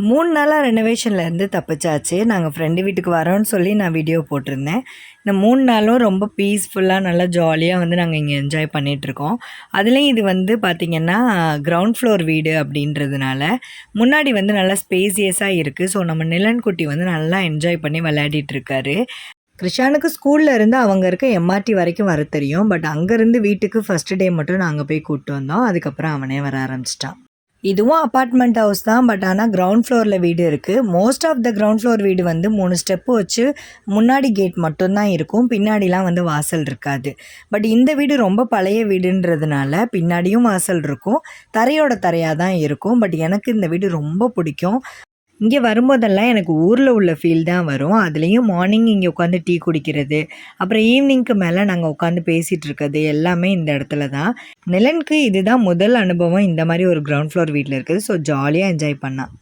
3 நாளாக ரெனோவேஷன்லேருந்து தப்பிச்சாச்சு. நாங்கள் ஃப்ரெண்டு வீட்டுக்கு வரோன்னு சொல்லி நான் வீடியோ போட்டிருந்தேன். இந்த 3 நாளும் ரொம்ப பீஸ்ஃபுல்லாக நல்லா ஜாலியாக வந்து நாங்கள் இங்கே என்ஜாய் பண்ணிகிட்ருக்கோம். அதுலேயும் இது வந்து பார்த்திங்கன்னா கிரவுண்ட் ஃப்ளோர் வீடு அப்படின்றதுனால முன்னாடி வந்து நல்லா ஸ்பேசியஸாக இருக்குது. ஸோ நம்ம நிலன் குட்டி வந்து நல்லா என்ஜாய் பண்ணி விளையாடிட்டுருக்காரு. கிருஷானுக்கு ஸ்கூலில் இருந்து அவங்க இருக்க எம்ஆர்டி வரைக்கும் வர தெரியும். பட் அங்கேருந்து வீட்டுக்கு ஃபஸ்ட்டு டே மட்டும் நாங்கள் போய் கூப்பிட்டு வந்தோம். அதுக்கப்புறம் அவனே வர ஆரம்பிச்சிட்டான். இதுவும் அப்பார்ட்மெண்ட் ஹவுஸ் தான். பட் ஆனால் கிரவுண்ட் ஃப்ளோரில் வீடு இருக்குது. Most of the ground floor வீடு வந்து 3 ஸ்டெப்பு வச்சு முன்னாடி கேட் மட்டும்தான் இருக்கும். பின்னாடிலாம் வந்து வாசல் இருக்காது. பட் இந்த வீடு ரொம்ப பழைய வீடுன்றதுனால பின்னாடியும் வாசல் இருக்கும், தரையோட தரையாக தான் இருக்கும். பட் எனக்கு இந்த வீடு ரொம்ப பிடிக்கும். இங்கே வரும்போதெல்லாம் எனக்கு ஊரில் உள்ள ஃபீல் தான் வரும். அதுலேயும் மார்னிங் இங்கே உட்காந்து டீ குடிக்கிறது, அப்புறம் ஈவினிங்க்கு மேலே நாங்கள் உட்காந்து பேசிகிட்டு இருக்கிறது எல்லாமே இந்த இடத்துல தான். நிலனுக்கு இதுதான் முதல் அனுபவம் இந்த மாதிரி ஒரு கிரவுண்ட் ஃப்ளோர் வீட்டில் இருக்குது. ஸோ ஜாலியாக என்ஜாய் பண்ணான்.